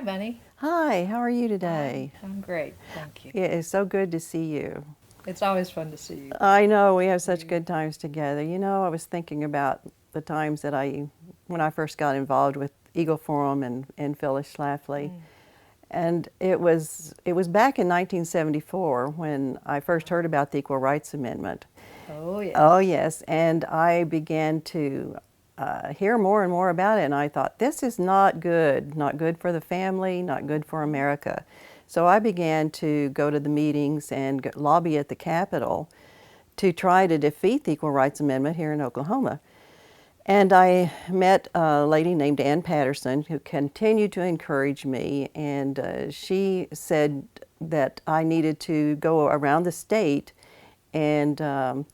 Hi, Bunny. Hi, how are you today? I'm great, thank you. It is so good to see you. It's always fun to see you. I know we have such We- good times together. I was thinking about the times when I first got involved with Eagle Forum and Phyllis Schlafly. Mm. And it was back in 1974 when I first heard about the Equal Rights Amendment. Oh, yes. Oh, yes. And I began to hear more and more about it. And I thought, this is not good for the family, not good for America. So I began to go to the meetings and lobby at the Capitol to try to defeat the Equal Rights Amendment here in Oklahoma. And I met a lady named Ann Patterson who continued to encourage me, and she said that I needed to go around the state and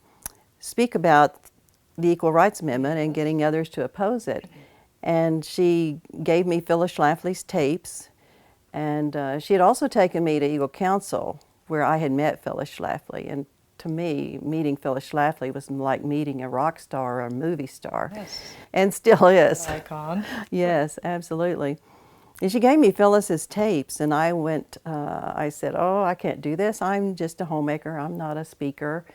speak about the Equal Rights Amendment and getting others to oppose it. And she gave me Phyllis Schlafly's tapes, and she had also taken me to Eagle Council where I had met Phyllis Schlafly. And to me, meeting Phyllis Schlafly was like meeting a rock star or a movie star, Yes. and still is. Icon. Yes, absolutely. And she gave me Phyllis's tapes, and I said, oh, I can't do this. I'm just a homemaker. I'm not a speaker.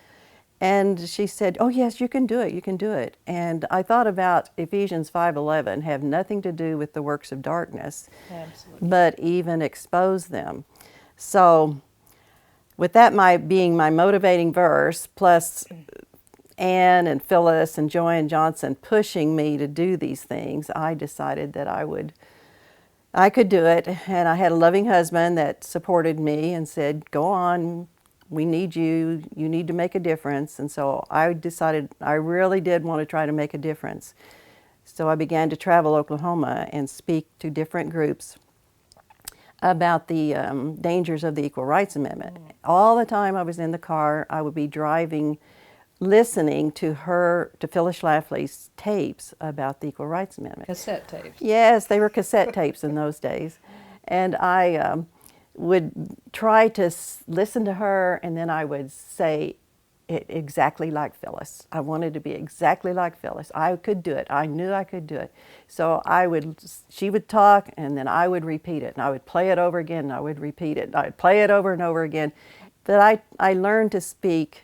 And she said, oh, yes, you can do it. You can do it. And I thought about Ephesians 5:11, have nothing to do with the works of darkness, Absolutely. but even expose them. So with that being my motivating verse, plus Anne and Phyllis and Joanne Johnson pushing me to do these things, I decided that I could do it. And I had a loving husband that supported me and said, go on, we need you, you need to make a difference. And so I decided I really did want to try to make a difference. So I began to travel Oklahoma and speak to different groups about the dangers of the Equal Rights Amendment. All the time I was in the car, I would be driving, listening to Phyllis Schlafly's tapes about the Equal Rights Amendment. Cassette tapes. Yes, they were cassette tapes in those days. And I would try to listen to her, and then I would say it exactly like Phyllis. I wanted to be exactly like Phyllis. I could do it. I knew I could do it. So she would talk, and then I would repeat it, and I would play it over again, and I would repeat it, and I would play it over and over again. But I learned to speak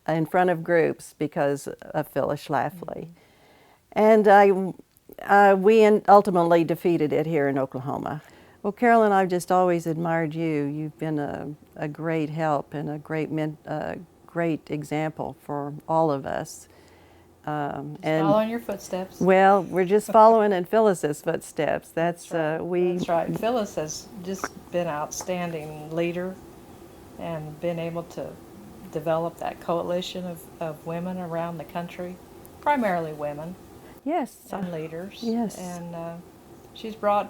in front of groups because of Phyllis Schlafly. And we ultimately defeated it here in Oklahoma. Well, Carolyn, I've just always admired you. You've been a great help and a great example for all of us. And following your footsteps. Well, we're just following in Phyllis's footsteps. That's right. That's right. Phyllis has just been an outstanding leader and been able to develop that coalition of women around the country, primarily women. Yes. And leaders. Yes. And she's brought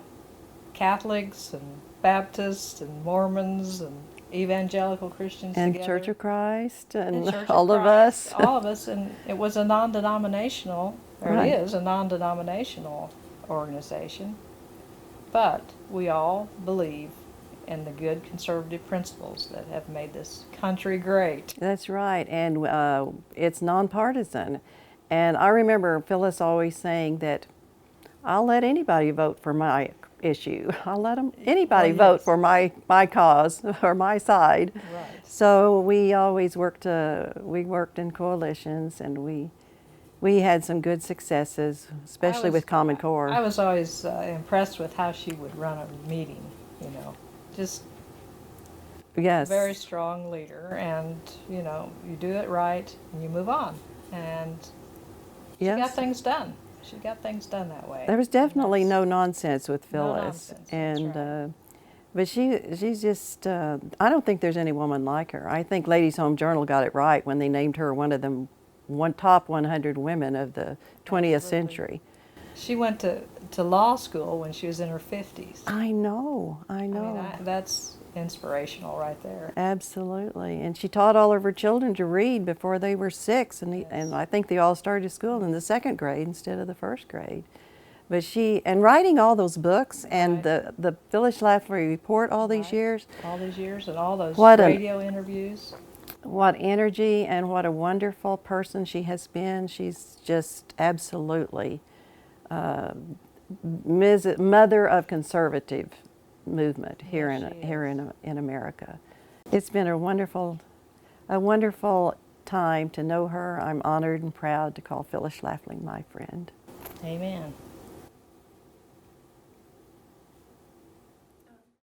Catholics and Baptists and Mormons and evangelical Christians and together. Church of Christ and Church all of of Christ, us. all of us, and it was a non-denominational, or Right. it is a non-denominational organization, but we all believe in the good conservative principles that have made this country great. That's right, and it's nonpartisan. And I remember Phyllis always saying that I'll let anybody vote for my issue. I'll let anybody Well, vote yes. for my cause or my side. Right. So we always worked in coalitions, and we had some good successes, especially with Common Core. I was always impressed with how she would run a meeting, just Yes. very strong leader, and you do it right and you move on, and she Yes. got things done. She got things done that way. There was definitely no nonsense with Phyllis. No nonsense, And that's right. but she's just I don't think there's any woman like her. I think Ladies Home Journal got it right when they named her one of the top 100 women of the 20th Absolutely. century. She went to law school when she was in her 50s. I know. I mean, that's inspirational right there. Absolutely. And she taught all of her children to read before they were 6, and I think they all started school in the 2nd grade instead of the 1st grade. But and writing all those books and Right. the Phyllis Schlafly report all these Right. years. All these years and all those What radio interviews. What energy and what a wonderful person she has been. She's just absolutely mother of conservative movement here Yes, she is. in America. It's been a wonderful time to know her. I'm honored and proud to call Phyllis Schlafly my friend. Amen.